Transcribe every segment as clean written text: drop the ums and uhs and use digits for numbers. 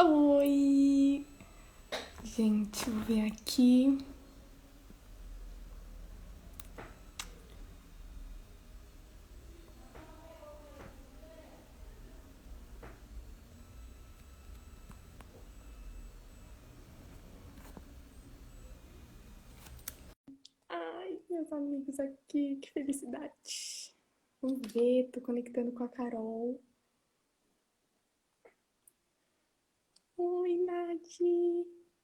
Oi! Gente, vou ver aqui. Ai, meus amigos aqui, que felicidade. Vamos ver, tô conectando com a Carol. Oi, Nath!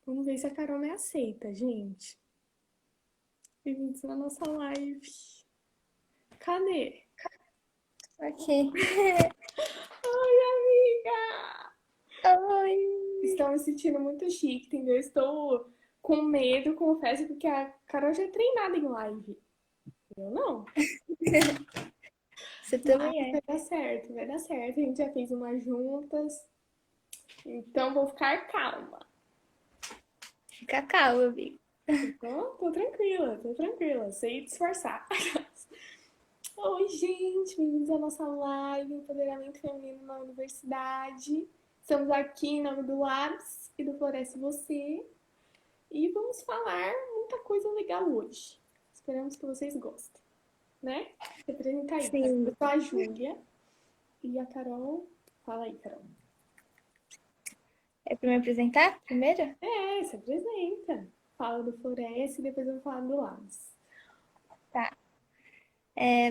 Vamos ver se a Carol me aceita, gente. Bem-vindos na nossa live. Cadê? Ok. Oi, amiga! Oi. Estou me sentindo muito chique, entendeu? Estou com medo, confesso, porque a Carol já é treinada em live. Eu não. Você Mas também é. vai dar certo, vai dar certo. A gente já fez umas juntas, então vou ficar calma. Fica calma, amigo. Tô tranquila, tô tranquila. Sei disfarçar. Oi, gente, bem-vindos à nossa live Empoderamento Feminino na Universidade. Estamos aqui em nome do Labs e do Floresce Você. E vamos falar muita coisa legal hoje. Esperamos que vocês gostem, né? Se apresenta aí, Carol. Sim. Eu sou a Júlia e a Carol. Fala aí, Carol. É pra me apresentar primeiro? É, se apresenta. Fala do Floresce e depois eu vou falar do Labs. Tá.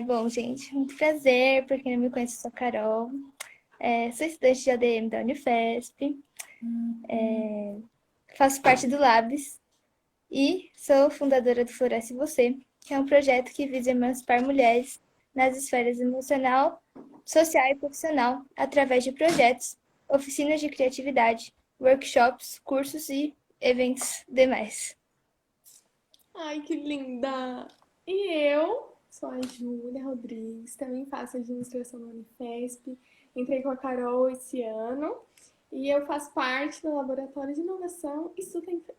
Bom, gente, muito prazer. Pra quem não me conhece, eu sou a Carol. Sou estudante de ADM da Unifesp. Faço parte do Labs e sou fundadora do Floresce Você, que é um projeto que visa emancipar mulheres nas esferas emocional, social e profissional através de projetos, oficinas de criatividade, workshops, cursos e eventos demais. Ai, que linda! E eu sou a Júlia Rodrigues, também faço administração na Unifesp. Entrei com a Carol esse ano e eu faço parte do Laboratório de Inovação e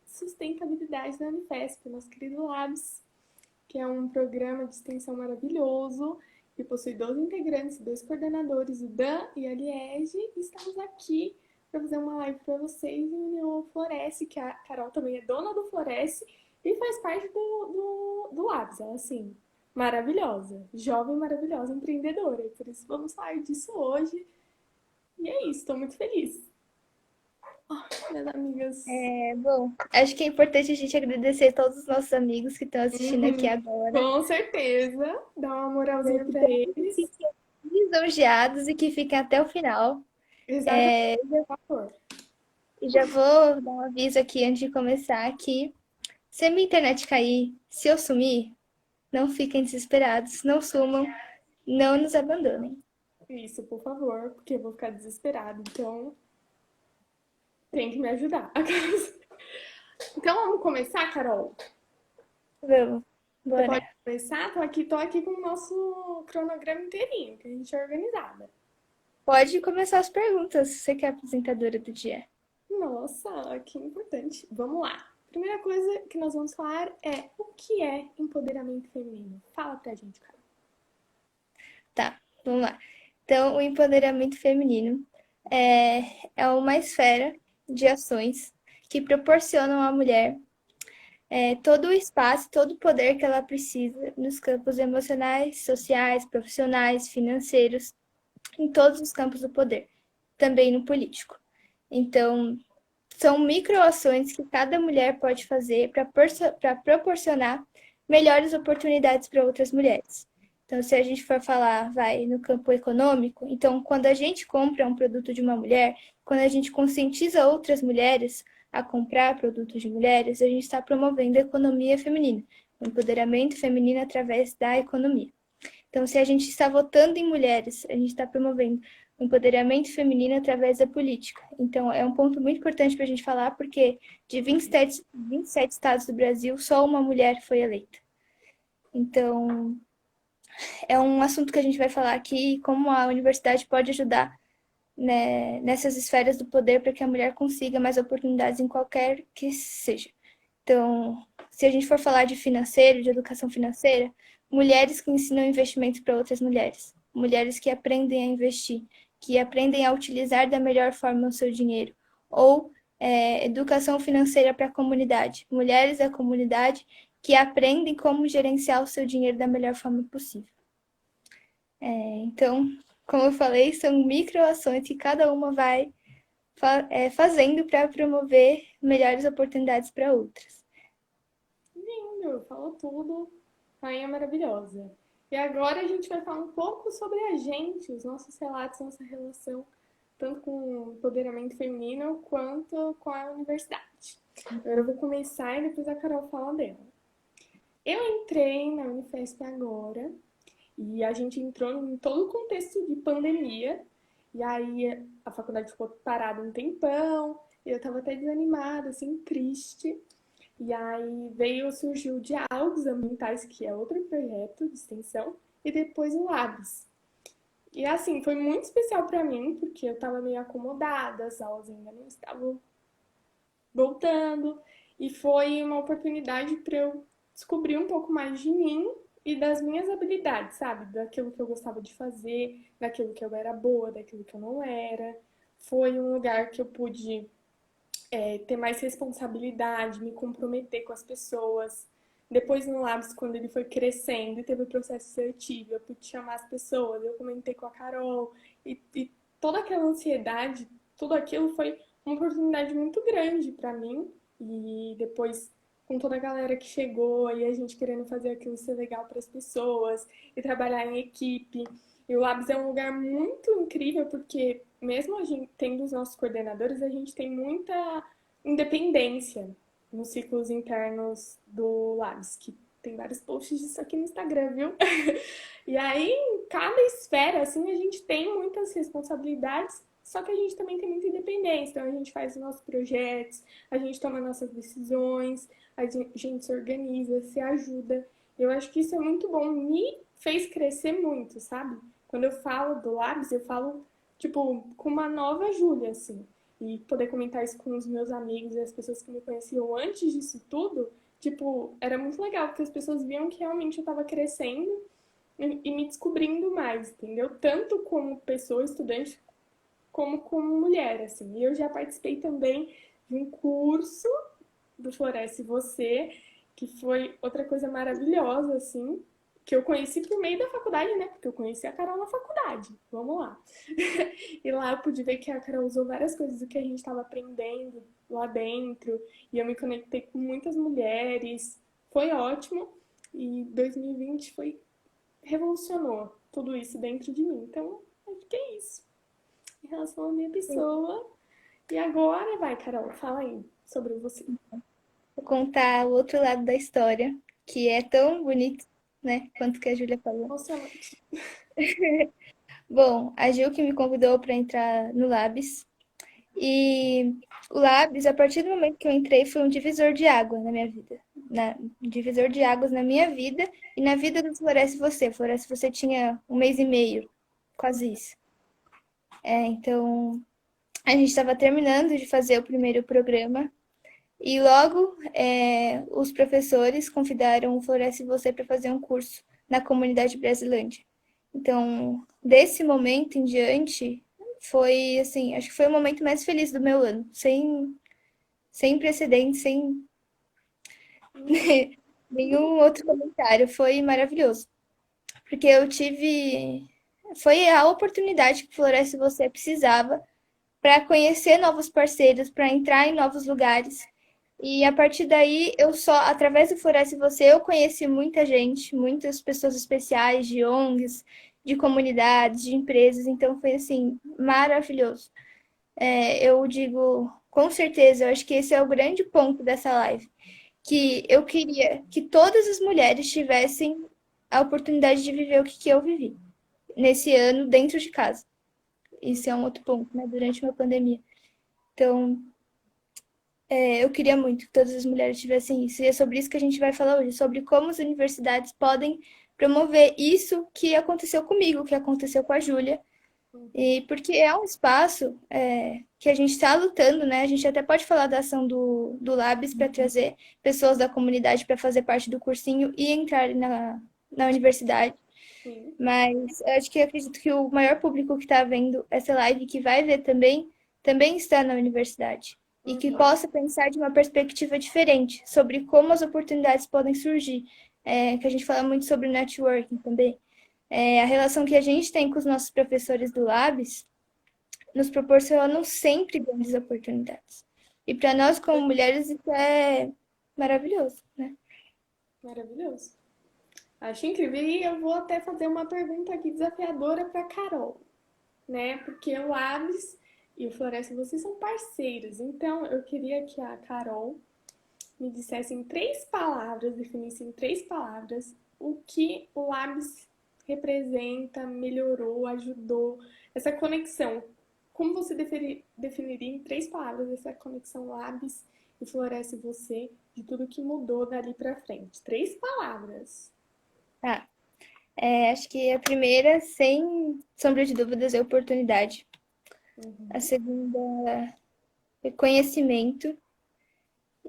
Sustentabilidade da Unifesp, nosso querido Labs, que é um programa de extensão maravilhoso que possui 12 integrantes, dois coordenadores, o Dan e a Liege, e estamos aqui para fazer uma live para vocês em o Floresce, que a Carol também é dona do Floresce e faz parte do Labs. Ela, assim, maravilhosa, jovem, maravilhosa, empreendedora. E por isso vamos falar disso hoje. E é isso, estou muito feliz. Oh, minhas amigas. Bom, acho que é importante a gente agradecer a todos os nossos amigos que estão assistindo aqui Uhum, agora, com certeza. Dá uma né, moralzinha que para estão eles. lisonjeados e que fiquem até o final. Exatamente, por favor. E já vou dar um aviso aqui antes de começar que se a minha internet cair, se eu sumir, não fiquem desesperados, não sumam, não nos abandonem. Isso, por favor, porque eu vou ficar desesperada. Então, tem que me ajudar. Então, vamos começar, Carol? Vamos, Você pode bora. começar? Tô aqui com o nosso cronograma inteirinho, que a gente é organizada. Pode começar as perguntas, você que é a apresentadora do dia. Nossa, que importante. Vamos lá. Primeira coisa que nós vamos falar é o que é empoderamento feminino. Fala pra gente, Carol. Tá, vamos lá. Então, o empoderamento feminino é uma esfera de ações que proporcionam à mulher todo o espaço, todo o poder que ela precisa nos campos emocionais, sociais, profissionais, financeiros, em todos os campos do poder, também no político. Então, são microações que cada mulher pode fazer para proporcionar melhores oportunidades para outras mulheres. Então, se a gente for falar, vai no campo econômico, então, quando a gente compra um produto de uma mulher, quando a gente conscientiza outras mulheres a comprar produtos de mulheres, a gente está promovendo a economia feminina, o empoderamento feminino através da economia. Então, se a gente está votando em mulheres, a gente está promovendo o empoderamento feminino através da política. Então, é um ponto muito importante para a gente falar, porque de 27 estados do Brasil, só uma mulher foi eleita. Então, é um assunto que a gente vai falar aqui, como a universidade pode ajudar, né, nessas esferas do poder para que a mulher consiga mais oportunidades em qualquer que seja. Então, se a gente for falar de financeiro, de educação financeira, mulheres que ensinam investimentos para outras mulheres, mulheres que aprendem a investir, que aprendem a utilizar da melhor forma o seu dinheiro, ou educação financeira para a comunidade, mulheres da comunidade que aprendem como gerenciar o seu dinheiro da melhor forma possível. Então, como eu falei, são microações que cada uma vai fazendo para promover melhores oportunidades para outras. Lindo, falou tudo. Rainha maravilhosa. E agora a gente vai falar um pouco sobre a gente, os nossos relatos, nossa relação, tanto com o empoderamento feminino quanto com a universidade. Agora eu vou começar e depois a Carol fala dela. Eu entrei na Unifesp agora e a gente entrou em todo o contexto de pandemia. E aí a faculdade ficou parada um tempão, e eu tava até desanimada, assim, triste. E aí surgiu o Diálogos Ambientais, que é outro projeto de extensão, e depois o Labs. E assim, foi muito especial para mim, porque eu estava meio acomodada, as aulas ainda não estavam voltando, e foi uma oportunidade para eu descobrir um pouco mais de mim e das minhas habilidades, sabe? Daquilo que eu gostava de fazer, daquilo que eu era boa, daquilo que eu não era. Foi um lugar que eu pude ter mais responsabilidade, me comprometer com as pessoas. Depois no Labs, quando ele foi crescendo e teve o processo seletivo, eu pude chamar as pessoas, eu comentei com a Carol, e toda aquela ansiedade, tudo aquilo foi uma oportunidade muito grande para mim. E depois, com toda a galera que chegou, e a gente querendo fazer aquilo ser legal para as pessoas, e trabalhar em equipe. E o Labs é um lugar muito incrível, porque mesmo a gente tendo os nossos coordenadores, a gente tem muita independência nos ciclos internos do Labs, que tem vários posts disso aqui no Instagram, viu? E aí, em cada esfera, assim, a gente tem muitas responsabilidades, só que a gente também tem muita independência. Então, a gente faz os nossos projetos, a gente toma nossas decisões, a gente se organiza, se ajuda. Eu acho que isso é muito bom, me fez crescer muito, sabe? Quando eu falo do Labs, eu falo, tipo, com uma nova Júlia, assim. E poder comentar isso com os meus amigos e as pessoas que me conheciam antes disso tudo, tipo, era muito legal, porque as pessoas viam que realmente eu tava crescendo e me descobrindo mais, entendeu? Tanto como pessoa, estudante, como mulher, assim. E eu já participei também de um curso do Floresce Você, que foi outra coisa maravilhosa, assim, que eu conheci por meio da faculdade, né? Porque eu conheci a Carol na faculdade. Vamos lá. E lá eu pude ver que a Carol usou várias coisas do que a gente estava aprendendo lá dentro. E eu me conectei com muitas mulheres. Foi ótimo. E 2020 revolucionou tudo isso dentro de mim. Então, acho que é isso. Em relação à minha pessoa. E agora, vai, Carol, fala aí sobre você. Vou contar o outro lado da história, que é tão bonito, né, quanto que a Júlia falou. Emocionante. Bom, a Gil que me convidou para entrar no Labs. E o Labs, a partir do momento que eu entrei, foi um divisor de água na minha vida. Um divisor de águas na minha vida e na vida do Floresce Você. Floresce Você tinha um mês e meio, quase isso. Então, a gente estava terminando de fazer o primeiro programa e logo os professores convidaram o Floresce Você para fazer um curso na comunidade Brasilândia. Então, desse momento em diante, foi assim, acho que foi o momento mais feliz do meu ano, sem precedentes, sem nenhum outro comentário. Foi maravilhoso, porque eu tive, foi a oportunidade que Floresce Você precisava para conhecer novos parceiros, para entrar em novos lugares. E a partir daí, eu só, através do Floresce Você, eu conheci muita gente, muitas pessoas especiais de ONGs, de comunidades, de empresas. Então, foi assim, maravilhoso. Eu digo, com certeza, eu acho que esse é o grande ponto dessa live. Que eu queria que todas as mulheres tivessem a oportunidade de viver o que eu vivi nesse ano dentro de casa. Isso é um outro ponto, né? Durante uma pandemia. Então, eu queria muito que todas as mulheres tivessem isso. E é sobre isso que a gente vai falar hoje, sobre como as universidades podem promover isso que aconteceu comigo, que aconteceu com a Júlia. E porque é um espaço que a gente está lutando, né? A gente até pode falar da ação do Labs para trazer pessoas da comunidade para fazer parte do cursinho e entrar na universidade. Sim. Mas eu acho que eu acredito que o maior público que está vendo essa live, que vai ver também, também está na universidade e que Uhum. possa pensar de uma perspectiva diferente sobre como as oportunidades podem surgir. Que a gente fala muito sobre networking também. A relação que a gente tem com os nossos professores do Labs nos proporcionam sempre grandes oportunidades. E para nós, como mulheres, isso é maravilhoso, né? Maravilhoso. Acho incrível. E eu vou até fazer uma pergunta aqui desafiadora para Carol, né? Porque o Labs e o Floresce, vocês são parceiros. Então, eu queria que a Carol me dissesse em três palavras, definisse em três palavras o que o Labs representa, melhorou, ajudou, essa conexão. Como você definiria em três palavras essa conexão Labs e Floresce Você, de tudo que mudou dali para frente? Três palavras. Tá. Acho que a primeira, sem sombra de dúvidas, é oportunidade. A Uhum. segunda, é conhecimento.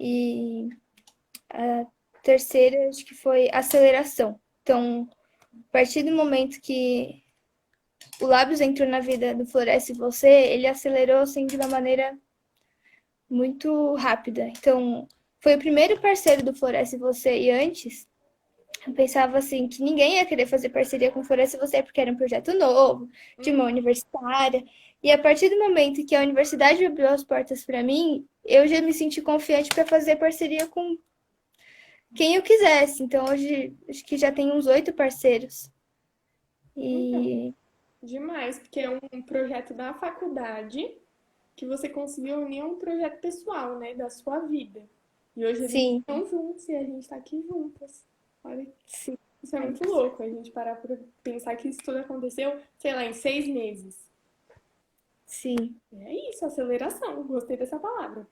E a terceira, acho que foi aceleração. Então, a partir do momento que o Lábios entrou na vida do Floresce Você, ele acelerou assim de uma maneira muito rápida. Então, foi o primeiro parceiro do Floresce Você e antes eu pensava assim que ninguém ia querer fazer parceria com o Floresce Você porque era um projeto novo, de uma Uhum. universitária. E a partir do momento que a universidade abriu as portas para mim, eu já me senti confiante para fazer parceria com quem eu quisesse. Então hoje acho que já tem uns 8 parceiros. Então, E demais, porque é um projeto da faculdade que você conseguiu unir a um projeto pessoal, né, da sua vida. E hoje eles sim, estão juntos e a gente está aqui juntas. Olha, sim, isso é muito louco, a gente parar para pensar que isso tudo aconteceu, sei lá, em 6 meses. sim. É isso, aceleração. Gostei dessa palavra.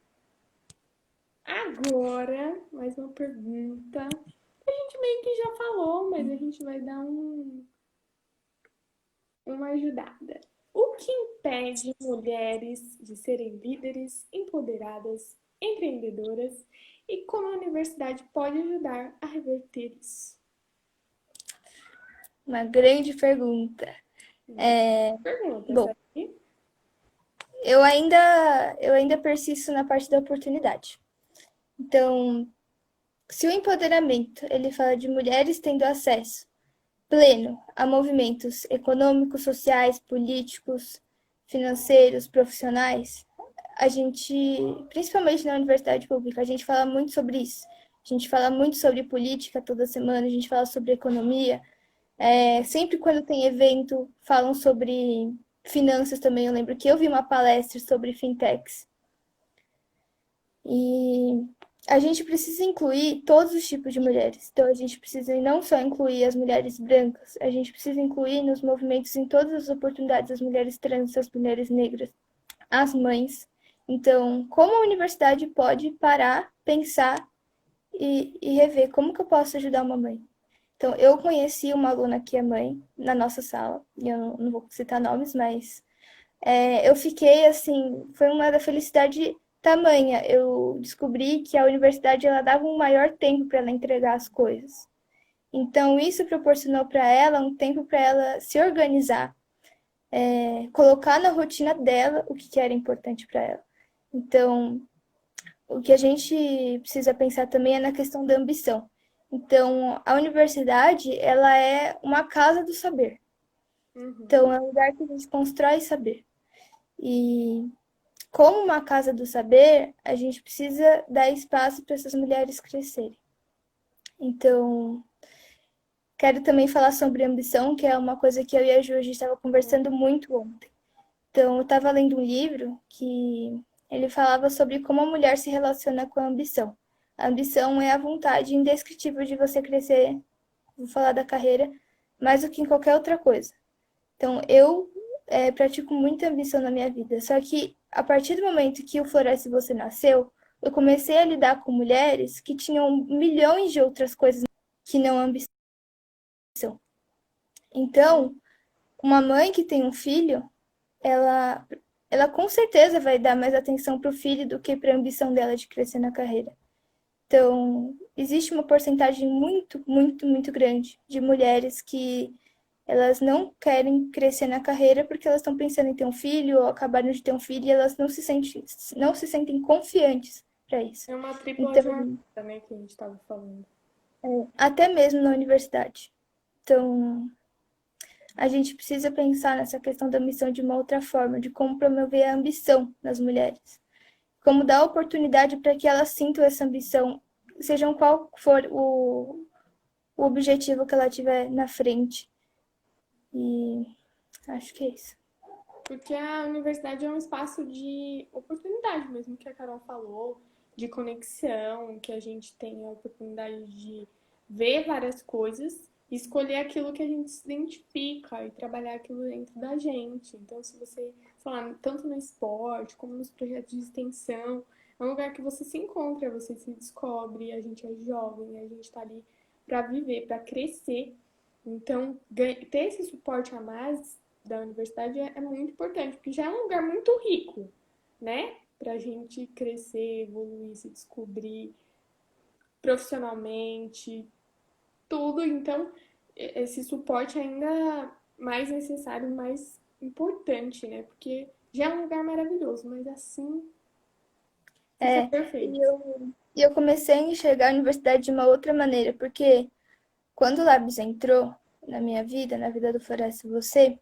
Agora, mais uma pergunta. A gente meio que já falou, mas a gente vai dar uma ajudada. O que impede mulheres de serem líderes, empoderadas, empreendedoras e como a universidade pode ajudar a reverter isso? Uma grande pergunta. Pergunta, essa Bom, aqui. eu ainda persisto na parte da oportunidade. Então, se o empoderamento ele fala de mulheres tendo acesso pleno a movimentos econômicos, sociais, políticos, financeiros, profissionais, a gente, principalmente na universidade pública, a gente fala muito sobre isso. A gente fala muito sobre política toda semana, a gente fala sobre economia. Sempre quando tem evento, falam sobre finanças também. Eu lembro que eu vi uma palestra sobre fintechs. E a gente precisa incluir todos os tipos de mulheres. Então, a gente precisa não só incluir as mulheres brancas, a gente precisa incluir nos movimentos, em todas as oportunidades, as mulheres trans, as mulheres negras, as mães. Então, como a universidade pode parar, pensar e rever como que eu posso ajudar uma mãe? Então, eu conheci uma aluna que é mãe na nossa sala, e eu não vou citar nomes, mas eu fiquei assim, foi uma da felicidade tamanha. Eu descobri que a universidade ela dava um maior tempo para ela entregar as coisas. Então, isso proporcionou para ela um tempo para ela se organizar, colocar na rotina dela o que era importante para ela. Então, o que a gente precisa pensar também é na questão da ambição. Então, a universidade, ela é uma casa do saber. Uhum. Então, é um lugar que a gente constrói saber. E como uma casa do saber, a gente precisa dar espaço para essas mulheres crescerem. Então, quero também falar sobre ambição, que é uma coisa que eu e a Ju a gente estava conversando muito ontem. Então, eu estava lendo um livro que ele falava sobre como a mulher se relaciona com a ambição. A ambição é a vontade indescritível de você crescer, vou falar da carreira, mais do que em qualquer outra coisa. Então, eu pratico muita ambição na minha vida. Só que, a partir do momento que o Floresce Você nasceu, eu comecei a lidar com mulheres que tinham milhões de outras coisas que não ambição. Então, uma mãe que tem um filho, ela, ela com certeza vai dar mais atenção para o filho do que para a ambição dela de crescer na carreira. Então, existe uma porcentagem muito, muito, muito grande de mulheres que Elas não querem crescer na carreira porque elas estão pensando em ter um filho ou acabaram de ter um filho e elas não se sentem confiantes para isso. É uma tripla Então, jornada, né, que a gente estava falando. até mesmo na universidade. Então, a gente precisa pensar nessa questão da missão de uma outra forma, de como promover a ambição nas mulheres. Como dar oportunidade para que elas sintam essa ambição, seja qual for o objetivo que ela tiver na frente. E acho que é isso. Porque a universidade é um espaço de oportunidade mesmo, que a Carol falou, de conexão, que a gente tem a oportunidade de ver várias coisas, escolher aquilo que a gente se identifica e trabalhar aquilo dentro da gente. Então, se você, sei lá, tanto no esporte como nos projetos de extensão, é um lugar que você se encontra, você se descobre, a gente é jovem, a gente está ali para viver, para crescer. Então, ter esse suporte a mais da universidade é muito importante, porque já é um lugar muito rico, né? Pra gente crescer, evoluir, se descobrir profissionalmente, tudo. Então, esse suporte é ainda mais necessário, mais importante, né? Porque já é um lugar maravilhoso, mas assim fica É, perfeito. e eu comecei a enxergar a universidade de uma outra maneira, porque quando o Labs entrou na minha vida, na vida do Floresce Você,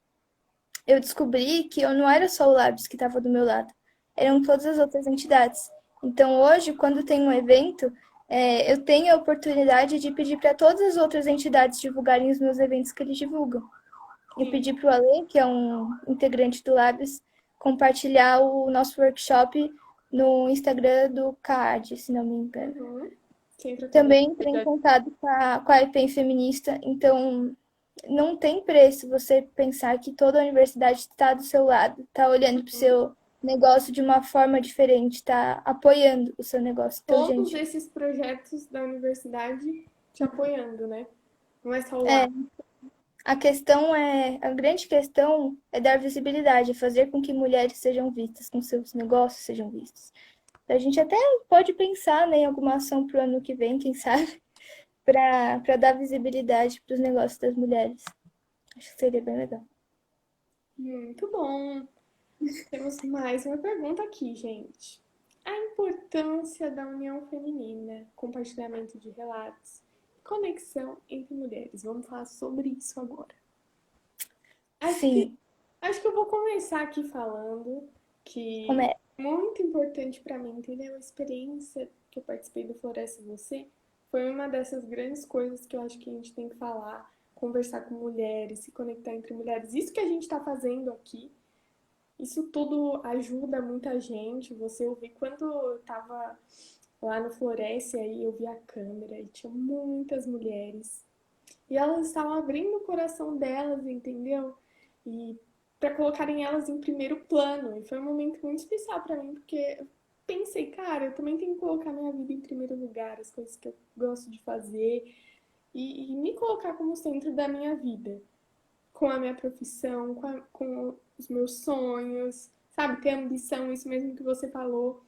eu descobri que eu não era só o Labs que estava do meu lado, eram todas as outras entidades. Então, hoje, quando tem um evento, eu tenho a oportunidade de pedir para todas as outras entidades divulgarem os meus eventos que eles divulgam. Eu Sim. pedi para o Ale, que é um integrante do Labs, compartilhar o nosso workshop no Instagram do CAD, se não me engano. Uhum. Centro Também Acadêmico entrei em de contato com a IPEM Feminista, então não tem preço você pensar que toda a universidade está do seu lado, está olhando para o Uhum. seu negócio de uma forma diferente, está apoiando o seu negócio. Então, Todos gente, esses projetos da universidade te apoiando, né? Não é só o é, lado. a grande questão é dar visibilidade, é fazer com que mulheres sejam vistas, com seus negócios sejam vistos. A gente até pode pensar, né, em alguma ação para o ano que vem, quem sabe, para dar visibilidade para os negócios das mulheres. Acho que seria bem legal. Muito bom. Temos mais uma pergunta aqui, gente. A importância da união feminina, compartilhamento de relatos, conexão entre mulheres. Vamos falar sobre isso agora. Acho que, Sim, acho que eu vou começar aqui falando como que é? é muito importante para mim, entendeu? A experiência que eu participei do Floresce Você foi uma dessas grandes coisas que eu acho que a gente tem que falar, conversar com mulheres, se conectar entre mulheres. Isso que a gente está fazendo aqui, isso tudo ajuda muita gente. Você ouvir quando eu tava lá no Floresce, aí eu vi a câmera e tinha muitas mulheres. E elas estavam abrindo o coração delas, entendeu? E para colocarem elas em primeiro plano. E foi um momento muito especial para mim, porque eu pensei, cara, eu também tenho que colocar minha vida em primeiro lugar, as coisas que eu gosto de fazer e me colocar como centro da minha vida com a minha profissão, com os meus sonhos, sabe? Ter ambição, isso mesmo que você falou.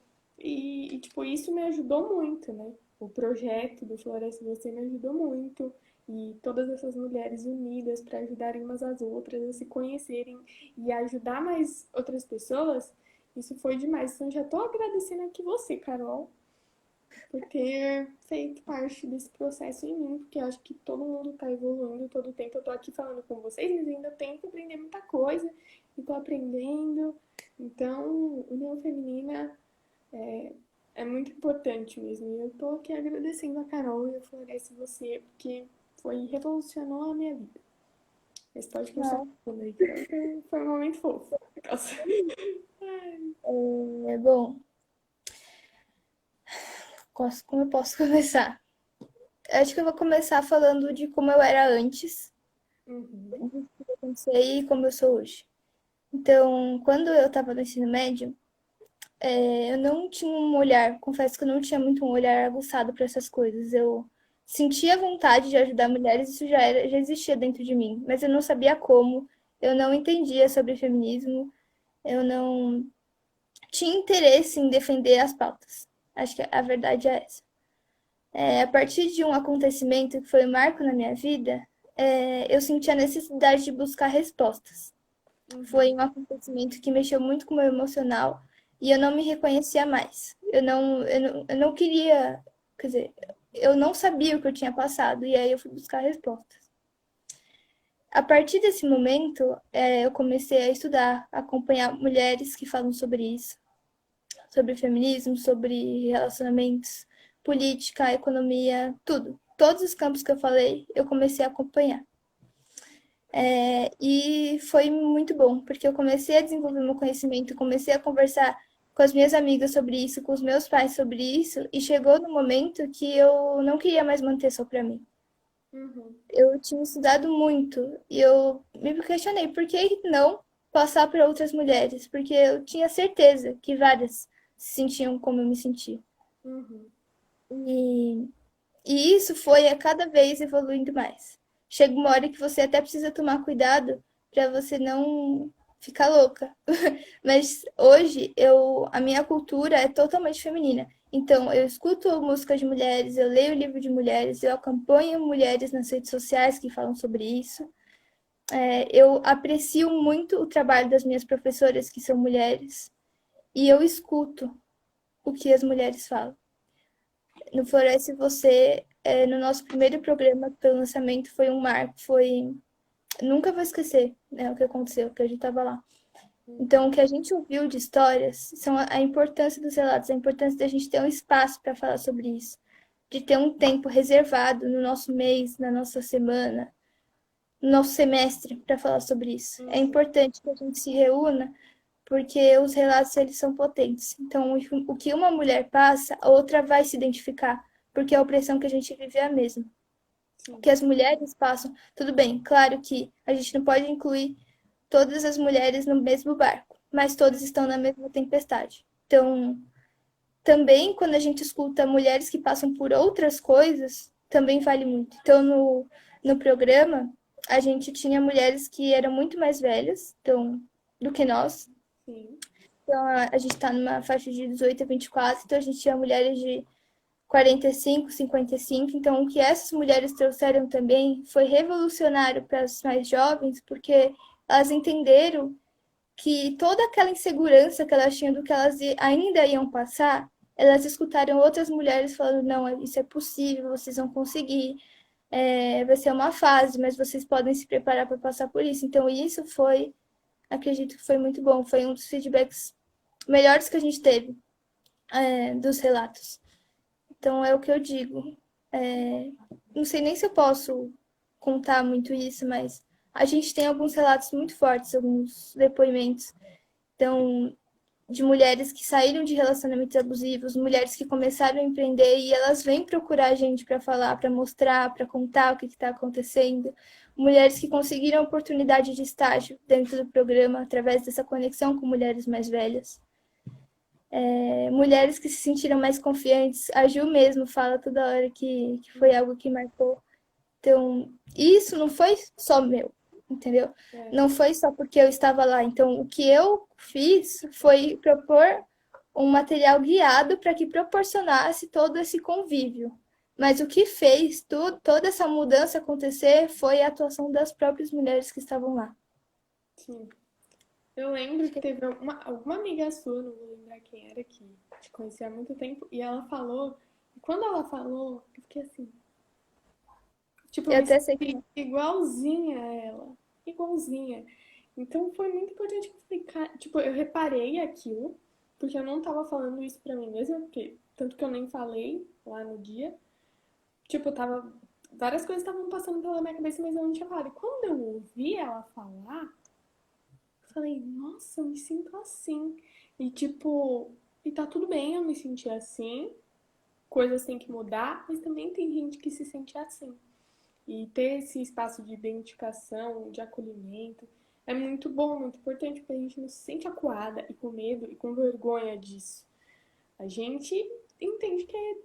Tipo, isso me ajudou muito, né? O projeto do Floresce Você me ajudou muito. E todas essas mulheres unidas para ajudarem umas às outras a se conhecerem e ajudar mais outras pessoas, isso foi demais. Então, já tô agradecendo aqui você, Carol, por ter feito parte desse processo em mim, porque eu acho que todo mundo está evoluindo todo o tempo. Eu tô aqui falando com vocês, mas ainda tenho que aprender muita coisa e tô aprendendo. Então, união feminina é muito importante mesmo. E eu tô aqui agradecendo a Carol e a Floresce você, porque revolucionou a minha vida. Mas pode continuar Não, falando aí, Carol, que foi um momento fofo. bom, como eu posso começar? Acho que eu vou começar falando de como eu era antes, Uhum. antes de acontecer e como eu sou hoje. Então, quando eu estava no ensino médio, eu não tinha um olhar, confesso que eu não tinha muito um olhar aguçado para essas coisas. Eu sentia vontade de ajudar mulheres, isso já existia dentro de mim, mas eu não sabia como, eu não entendia sobre feminismo, eu não tinha interesse em defender as pautas. Acho que a verdade é essa. A partir de um acontecimento que foi um marco na minha vida, eu senti a necessidade de buscar respostas. Foi Uhum. um acontecimento que mexeu muito com o meu emocional e eu não me reconhecia mais. Eu não queria, quer dizer, eu não sabia o que eu tinha passado e aí eu fui buscar respostas. A partir desse momento, eu comecei a estudar, a acompanhar mulheres que falam sobre isso, sobre feminismo, sobre relacionamentos, política, economia, tudo. Todos os campos que eu falei, eu comecei a acompanhar. E foi muito bom, porque eu comecei a desenvolver meu conhecimento, comecei a conversar com as minhas amigas sobre isso, com os meus pais sobre isso, e chegou no momento que eu não queria mais manter só para mim. Uhum. Eu tinha estudado muito e eu me questionei por que não passar para outras mulheres, porque eu tinha certeza que várias se sentiam como eu me senti. Uhum. E, e isso foi a cada vez evoluindo mais. Chega uma hora que você até precisa tomar cuidado para você não ficar louca. Mas hoje a minha cultura é totalmente feminina. Então, eu escuto música de mulheres, eu leio livro de mulheres, eu acompanho mulheres nas redes sociais que falam sobre isso. Eu aprecio muito o trabalho das minhas professoras, que são mulheres, e eu escuto o que as mulheres falam. No Floresce Você, no nosso primeiro programa, pelo lançamento, foi um marco, foi... Nunca vou esquecer, né, o que aconteceu, que a gente estava lá. Então, o que a gente ouviu de histórias são a importância dos relatos, a importância da gente ter um espaço para falar sobre isso, de ter um tempo reservado no nosso mês, na nossa semana, no nosso semestre para falar sobre isso. É Uhum. importante que a gente se reúna porque os relatos eles são potentes. Então, o que uma mulher passa, a outra vai se identificar, porque a opressão que a gente vive é a mesma. O Sim. que as mulheres passam, tudo bem, claro que a gente não pode incluir todas as mulheres no mesmo barco, mas todas estão na mesma tempestade. Então, também quando a gente escuta mulheres que passam por outras coisas, também vale muito. Então, no programa, a gente tinha mulheres que eram muito mais velhas, então, do que nós. Sim. Então, a gente está numa faixa de 18 a 24, então a gente tinha mulheres de 45, 55. Então, o que essas mulheres trouxeram também foi revolucionário para as mais jovens, porque elas entenderam que toda aquela insegurança que elas tinham do que elas ainda iam passar, elas escutaram outras mulheres falando: não, isso é possível, vocês vão conseguir, vai ser uma fase, mas vocês podem se preparar para passar por isso. Então, isso foi, acredito que foi muito bom, foi um dos feedbacks melhores que a gente teve, dos relatos. Então, é o que eu digo. É, não sei nem se eu posso contar muito isso, mas a gente tem alguns relatos muito fortes, alguns depoimentos. Então, de mulheres que saíram de relacionamentos abusivos, mulheres que começaram a empreender e elas vêm procurar a gente para falar, para mostrar, para contar o que está acontecendo. Mulheres que conseguiram oportunidade de estágio dentro do programa através dessa conexão com mulheres mais velhas. Mulheres que se sentiram mais confiantes. A Ju mesmo fala toda hora que foi algo que marcou. Então, isso não foi só meu, entendeu? É. Não foi só porque eu estava lá. Então, o que eu fiz foi propor um material guiado para que proporcionasse todo esse convívio. Mas o que fez toda essa mudança acontecer foi a atuação das próprias mulheres que estavam lá. Sim. Eu lembro que teve alguma amiga sua, não vou lembrar quem era, que te conhecia há muito tempo, e ela falou, e quando ela falou, eu fiquei assim, tipo, eu Eu me até sei que senti igualzinha a ela, igualzinha. Então foi muito importante que eu falei, tipo, eu reparei aquilo, porque eu não tava falando isso pra mim mesma, porque tanto que eu nem falei lá no dia. Tipo, tava. Várias coisas estavam passando pela minha cabeça, mas eu não tinha falado. E quando eu ouvi ela falar, eu falei, nossa, eu me sinto assim. E tipo, e tá tudo bem eu me sentir assim, coisas têm que mudar, mas também tem gente que se sente assim. E ter esse espaço de identificação, de acolhimento, é muito bom, muito importante, porque a gente não se sente acuada e com medo e com vergonha disso. A gente entende que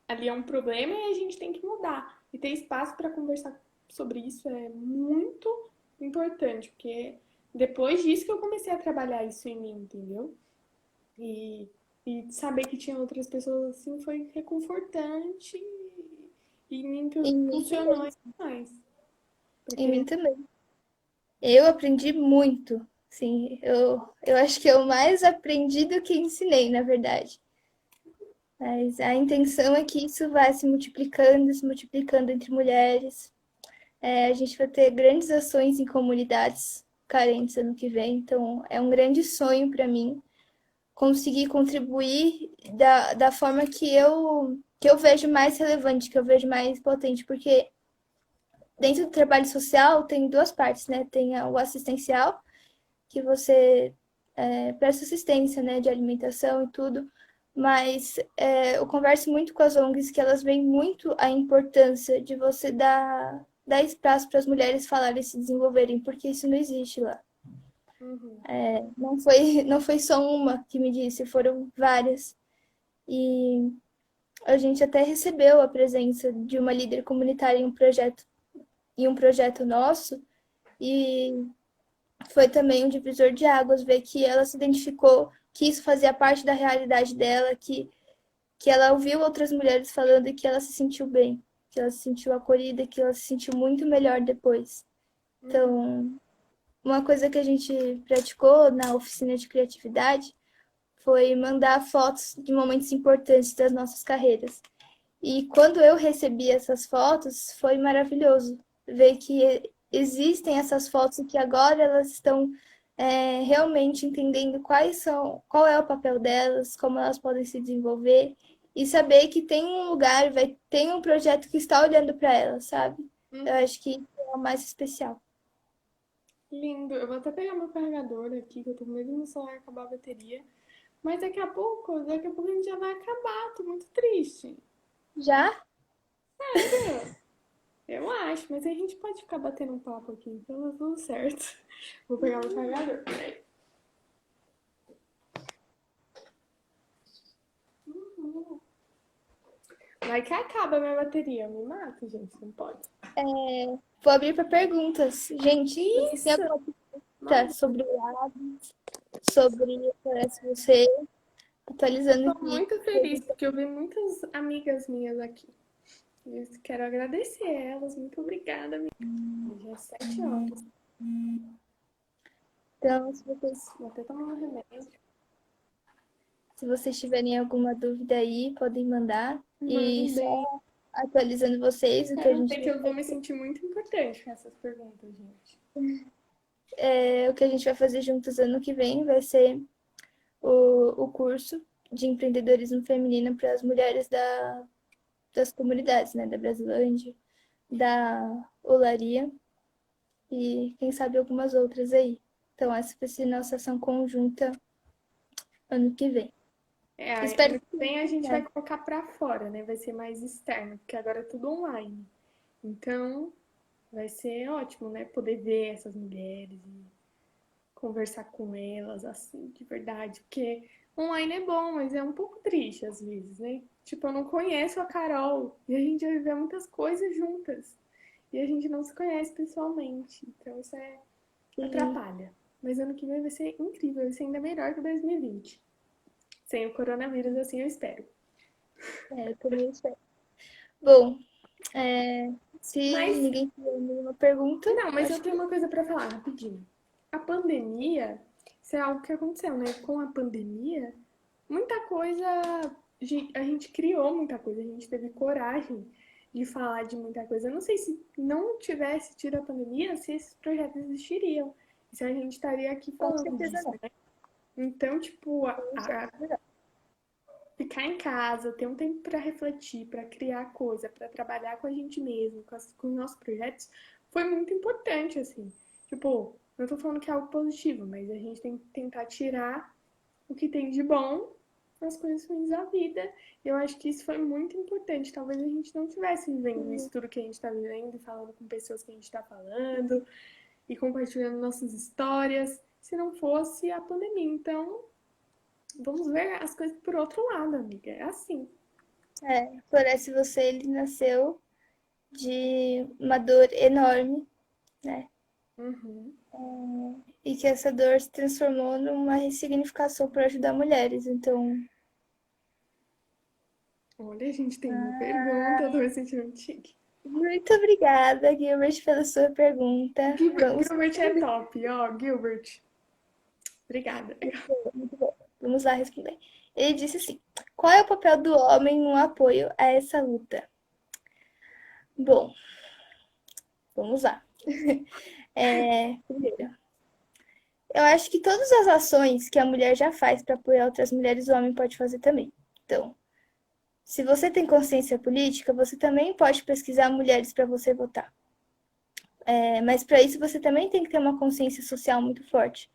ali é um problema e a gente tem que mudar. E ter espaço para conversar sobre isso é muito importante, porque depois disso que eu comecei a trabalhar isso em mim, entendeu? E, e saber que tinha outras pessoas assim foi reconfortante e me isso impulsionou mesmo. mais. em Porque mim também. Eu aprendi muito, sim. Eu acho que eu mais aprendi do que ensinei, na verdade. Mas a intenção é que isso vai se multiplicando entre mulheres. A gente vai ter grandes ações em comunidades carentes ano que vem, então é um grande sonho para mim conseguir contribuir da forma que eu vejo mais relevante, que eu vejo mais potente, porque dentro do trabalho social tem duas partes, né? Tem o assistencial, que você presta assistência, né, de alimentação e tudo, mas eu converso muito com as ONGs que elas veem muito a importância de você dar espaço para as mulheres falarem e se desenvolverem, porque isso não existe lá. uhum, Não foi só uma que me disse, foram várias. E a gente até recebeu a presença de uma líder comunitária em um projeto nosso, e foi também um divisor de águas ver que ela se identificou, que isso fazia parte da realidade dela, que ela ouviu outras mulheres falando e que ela se sentiu bem, que ela se sentiu acolhida, que ela se sentiu muito melhor depois. uhum, Então, uma coisa que a gente praticou na oficina de criatividade foi mandar fotos de momentos importantes das nossas carreiras. E quando eu recebi essas fotos, foi maravilhoso ver que existem essas fotos e que agora elas estão realmente entendendo qual é o papel delas, como elas podem se desenvolver e saber que tem um lugar, tem um projeto que está olhando para elas, sabe? Eu uhum. acho que isso é o mais especial. Lindo. Eu vou até pegar meu carregador aqui, que eu tô com medo do meu celular acabar a bateria. Mas daqui a pouco a gente já vai acabar. Tô muito triste. Já? Sério? Eu acho, mas aí a gente pode ficar batendo um papo aqui, então tá tudo certo. Vou pegar meu carregador. Peraí. Vai que acaba a minha bateria. Eu me mato, gente. Não pode. Vou abrir para perguntas. Gente, vocês têm Isso! alguma pergunta Nossa, sobre o lado, sobre parece você, atualizando tô aqui? muito feliz porque eu vi muitas amigas minhas aqui. Eu quero agradecer elas. Muito obrigada, amiga. Já é 7 horas. Então, se vocês Vou até tomar um remédio. Se vocês tiverem alguma dúvida aí, podem mandar. E só Mandem. atualizando vocês, o que a Quero gente ver que eu vou me sentir muito importante com essas perguntas, gente. o que a gente vai fazer juntos ano que vem vai ser o curso de empreendedorismo feminino para as mulheres das comunidades, né? Da Brasilândia, da Olaria e quem sabe algumas outras aí. Então, essa vai ser nossa ação conjunta ano que vem. Ano Espero que que vem a gente vai né? colocar pra fora, né? Vai ser mais externo, porque agora é tudo online. Então, vai ser ótimo, né? Poder ver essas mulheres e conversar com elas, assim, de verdade. Porque online é bom, mas é um pouco triste às vezes, né? Tipo, eu não conheço a Carol e a gente vai viver muitas coisas juntas. E a gente não se conhece pessoalmente. Então, isso atrapalha. Mas ano que vem vai ser incrível, vai ser ainda melhor que 2020. Sem o coronavírus, assim eu espero. Eu também espero. Bom, se Mas, ninguém tiver nenhuma pergunta, não, mas eu acho que tenho uma coisa pra falar rapidinho. A pandemia, isso é algo que aconteceu, né? Com a pandemia, muita coisa, a gente criou muita coisa, a gente teve coragem de falar de muita coisa. Eu não sei se não tivesse tido a pandemia, se esses projetos existiriam. E se a gente estaria aqui com falando certeza disso, não. né? Então, tipo, Com certeza não. ficar em casa, ter um tempo para refletir, para criar coisa, para trabalhar com a gente mesmo, com os nossos projetos, foi muito importante, assim. Tipo, não tô falando que é algo positivo, mas a gente tem que tentar tirar o que tem de bom nas coisas ruins da vida. E eu acho que isso foi muito importante. Talvez a gente não estivesse vivendo isso tudo que a gente está vivendo e falando com pessoas que a gente está falando e compartilhando nossas histórias, se não fosse a pandemia. Então, vamos ver as coisas por outro lado, amiga. É assim. Parece você, ele nasceu de uma dor enorme, né? Uhum. E que essa dor se transformou numa ressignificação para ajudar mulheres. Então, Olha, a gente tem uma pergunta do Recentemente Chique. Muito obrigada, Gilbert, pela sua pergunta. Vamos, Gilbert é top, ó, Gilbert. Obrigada. muito bom. Vamos lá responder. Ele disse assim: qual é o papel do homem no apoio a essa luta? Bom, vamos lá. Primeiro, eu acho que todas as ações que a mulher já faz para apoiar outras mulheres, o homem pode fazer também. Então, se você tem consciência política, você também pode pesquisar mulheres para você votar. Mas para isso você também tem que ter uma consciência social muito forte.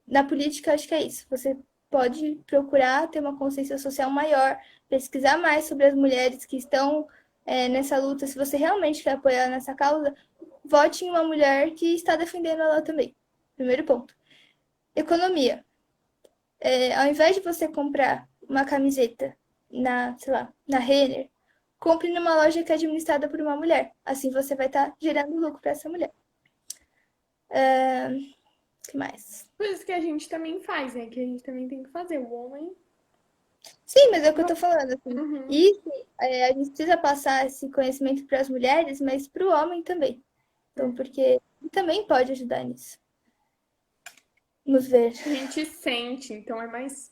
Na política, acho que é isso. Você pode procurar ter uma consciência social maior, pesquisar mais sobre as mulheres que estão nessa luta. Se você realmente quer apoiar nessa causa, vote em uma mulher que está defendendo ela também. Primeiro ponto. Economia. Ao invés de você comprar uma camiseta sei lá, na Renner, compre numa loja que é administrada por uma mulher. Assim você vai estar gerando lucro para essa mulher. O que mais? Coisas que a gente também faz, né? Que a gente também tem que fazer. O homem. Sim, mas é o que eu tô falando, assim. Uhum. E a gente precisa passar esse conhecimento para as mulheres, mas para o homem também. Então, porque ele também pode ajudar nisso. Vamos ver. A gente sente, então é mais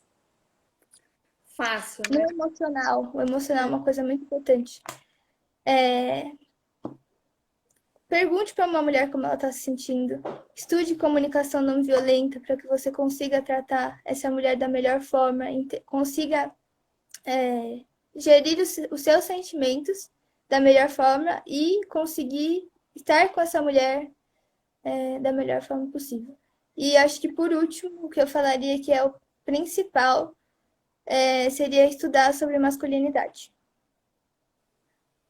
fácil, No né? emocional, o emocional é uma coisa muito importante. Pergunte para uma mulher como ela está se sentindo. Estude comunicação não violenta para que você consiga tratar essa mulher da melhor forma, consiga gerir os seus sentimentos da melhor forma e conseguir estar com essa mulher da melhor forma possível. E acho que por último, o que eu falaria que é o principal seria estudar sobre masculinidade.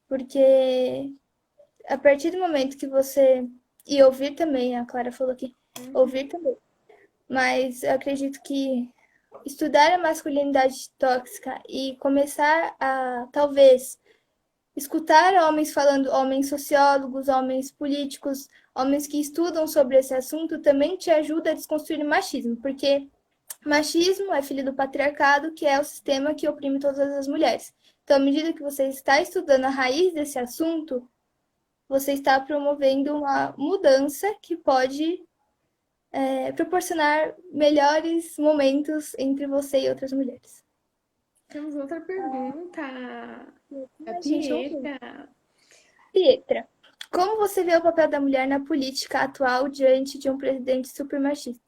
Porque a partir do momento que você. E ouvir também, a Clara falou aqui, ouvir também. Mas eu acredito que estudar a masculinidade tóxica e começar a, talvez, escutar homens falando, homens sociólogos, homens políticos, homens que estudam sobre esse assunto, também te ajuda a desconstruir o machismo, porque machismo é filho do patriarcado, que é o sistema que oprime todas as mulheres. Então, à medida que você está estudando a raiz desse assunto, você está promovendo uma mudança que pode proporcionar melhores momentos entre você e outras mulheres. Temos outra pergunta. A A gente não tem. Pietra. Pietra, como você vê o papel da mulher na política atual diante de um presidente super machista?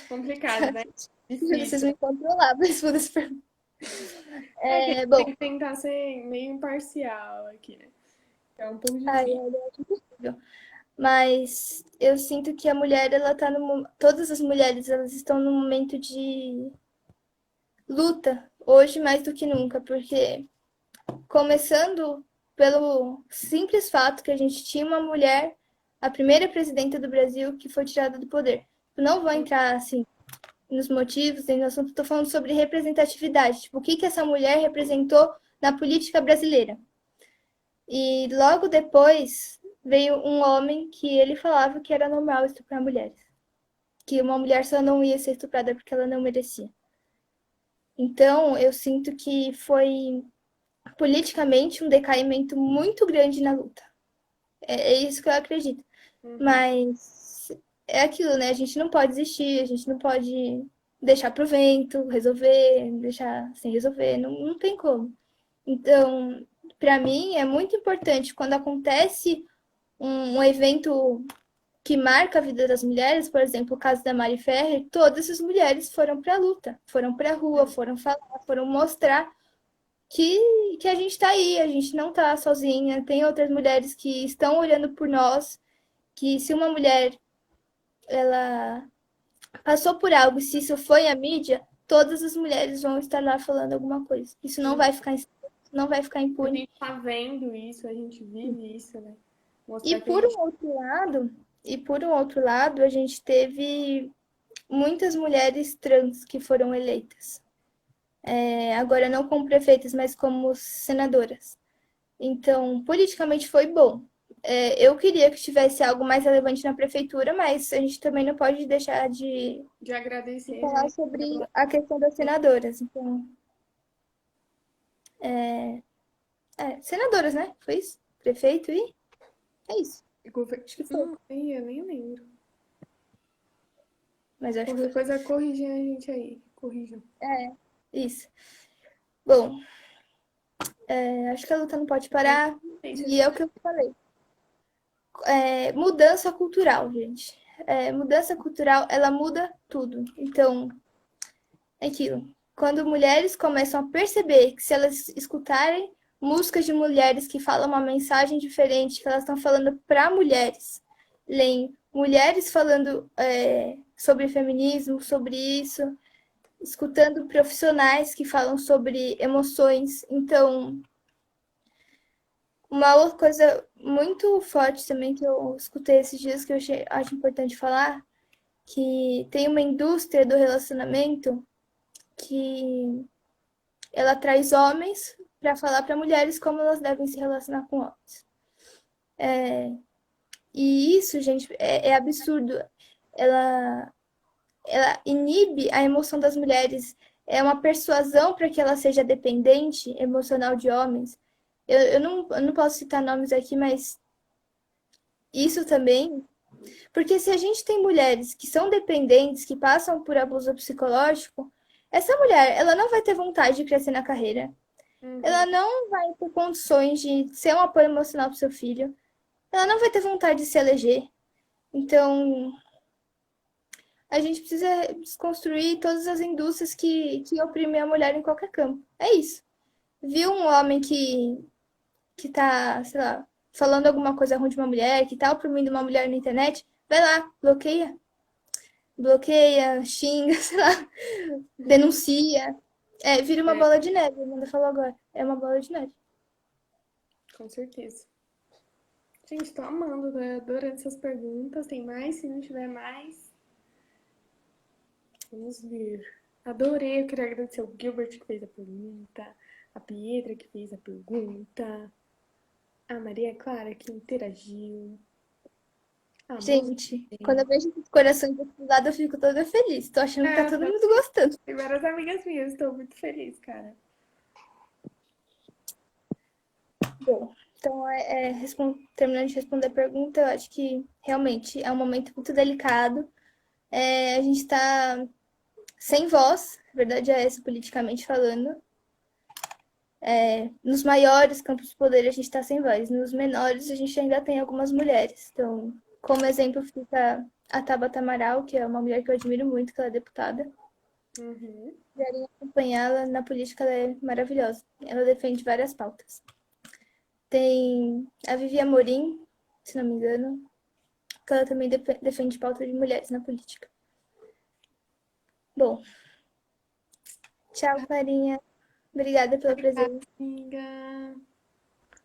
Complicado, né? Vocês Difícil. me controlar para responder essa pergunta. É que a gente Bom, tem que tentar ser meio imparcial aqui, né? É um pouco ai, difícil. olha, é impossível. Mas eu sinto que a mulher, ela tá no. Todas as mulheres, elas estão num momento de luta, hoje mais do que nunca, porque começando pelo simples fato que a gente tinha uma mulher, a primeira presidenta do Brasil, que foi tirada do poder. Eu não vou entrar, assim, nos motivos, nem no assunto, estou falando sobre representatividade. Tipo, o que essa mulher representou na política brasileira. E logo depois veio um homem que ele falava que era normal estuprar mulheres. Que uma mulher só não ia ser estuprada porque ela não merecia. Então, eu sinto que foi politicamente um decaimento muito grande na luta. É isso que eu acredito. Uhum. Mas é aquilo, né? A gente não pode desistir, a gente não pode deixar pro vento, resolver, deixar sem resolver, não tem como. Então, para mim, é muito importante quando acontece um evento que marca a vida das mulheres, por exemplo, o caso da Mari Ferrer, todas as mulheres foram para a luta, foram para a rua, foram falar, foram mostrar que a gente está aí, a gente não está sozinha, tem outras mulheres que estão olhando por nós, que se uma mulher ela passou por algo, se isso foi a mídia, todas as mulheres vão estar lá falando alguma coisa. Isso não vai ficar, não vai ficar A impune. gente tá vendo isso, a gente vive isso, né? E Mostrar que a por gente. um outro lado, a gente teve muitas mulheres trans que foram eleitas. Agora não como prefeitas, mas como senadoras. Então, politicamente foi bom. Eu queria que tivesse algo mais relevante na prefeitura, mas a gente também não pode deixar De de agradecer, falar né? sobre a questão das senadoras. Então, senadoras, né? Foi isso? Prefeito e é isso. Acho que foi. Eu nem lembro. Mas eu acho que Qualquer coisa, corrigem a gente aí. Corrijam. é isso. Bom, acho que a luta não pode parar. E é o que eu falei. Mudança cultural, gente. Mudança cultural, ela muda tudo. Então, é aquilo. Quando mulheres começam a perceber que se elas escutarem músicas de mulheres que falam uma mensagem diferente, que elas estão falando para mulheres, leem mulheres falando sobre feminismo, sobre isso, escutando profissionais que falam sobre emoções. Então, uma outra coisa muito forte também que eu escutei esses dias que eu acho importante falar, que tem uma indústria do relacionamento que ela traz homens para falar para mulheres como elas devem se relacionar com homens. E isso, gente, é absurdo. Ela, ela inibe a emoção das mulheres. É uma persuasão para que ela seja dependente emocional de homens. Eu não posso citar nomes aqui, mas isso também. Porque se a gente tem mulheres que são dependentes, que passam por abuso psicológico, essa mulher, ela não vai ter vontade de crescer na carreira. Ela não vai ter condições de ser um apoio emocional para o seu filho. Ela não vai ter vontade de se eleger. Então, a gente precisa desconstruir todas as indústrias que oprimem a mulher em qualquer campo. É isso. Viu um homem que tá, sei lá, falando alguma coisa ruim de uma mulher, que tá oprimindo uma mulher na internet, vai lá, bloqueia. Bloqueia, xinga, sei lá, denuncia. Vira uma bola de neve, a Amanda falou agora. É uma bola de neve. Com certeza. Gente, tô amando, né? Adorando essas perguntas. Tem mais? Se não tiver mais, vamos ver. Adorei, eu queria agradecer o Gilbert que fez a pergunta, a Pietra que fez a pergunta, a Maria Clara que interagiu, a Moça. Gente, quando eu vejo os corações desse lado, eu fico toda feliz. Tô achando que tá todo mundo gostando. Tem várias amigas minhas, estou muito feliz, cara. Bom, então, terminando de responder a pergunta, eu acho que realmente é um momento muito delicado. A gente tá sem voz, a verdade é essa, politicamente falando. Nos maiores campos de poder, a gente está sem voz. Nos menores, a gente ainda tem algumas mulheres. Então, como exemplo, fica a Tabata Amaral, que é uma mulher que eu admiro muito, que ela é deputada. Uhum. Quiserem acompanhá-la na política, ela é maravilhosa. Ela defende várias pautas. Tem a Vivi Amorim, se não me engano, que ela também defende pauta de mulheres na política. Bom, tchau, Clarinha. Obrigada pela presença. Amiga.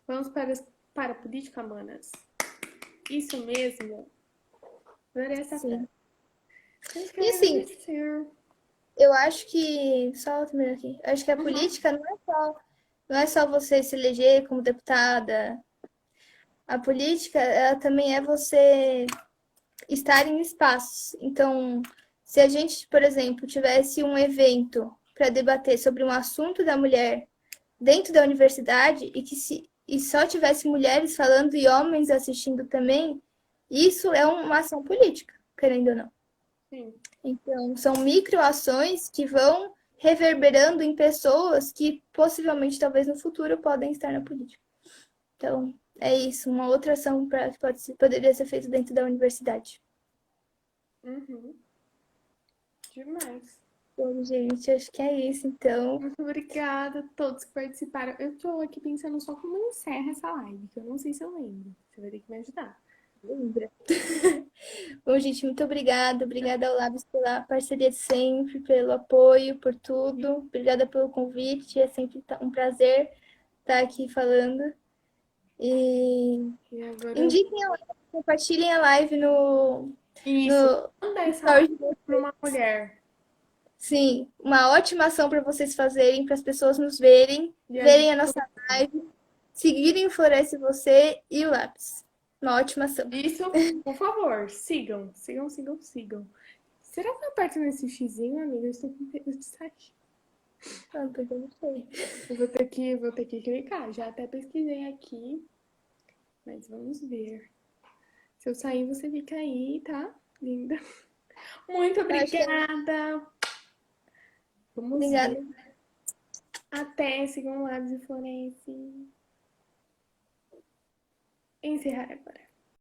Vamos para a política, manas. Isso mesmo. Adorei essa Sim. frase. E assim, eu acho que. Só terminando aqui. Eu acho que a política não é só você se eleger como deputada. A política, ela também é você estar em espaços. Então, se a gente, por exemplo, tivesse um evento para debater sobre um assunto da mulher dentro da universidade e só tivesse mulheres falando e homens assistindo também, isso é uma ação política, querendo ou não. Sim. Então, são microações que vão reverberando em pessoas que possivelmente, talvez no futuro, podem estar na política. Então, é isso. Uma outra ação que poderia ser feita dentro da universidade. Uhum. Demais. Bom, gente, acho que é isso, então. Muito obrigada a todos que participaram. Eu tô aqui pensando só como encerra essa live, que eu não sei se eu lembro. Você vai ter que me ajudar. Lembra? Bom, gente, muito obrigada. Obrigada ao Labs pela parceria de sempre, pelo apoio, por tudo. Obrigada pelo convite. É sempre um prazer estar aqui falando. E E agora. indiquem a live, compartilhem a live Isso. no Manda essa story live de pra vocês. uma mulher. Sim, uma ótima ação para vocês fazerem, para as pessoas nos verem, E a verem gente. a nossa live, seguirem o Floresce Você e o Lápis. Uma ótima ação. Isso, por favor, sigam. Sigam, sigam, sigam. Será que eu aperto nesse xizinho, amiga? Eu estou com medo de sair. Ah, porque eu não sei. Eu vou ter que clicar. Já até pesquisei aqui, mas vamos ver. Se eu sair, você fica aí, tá? Linda. Muito Eu acho que é. obrigada. Vamos Obrigada. ver. Até, sigam o Lábios e Florence. Encerrar agora.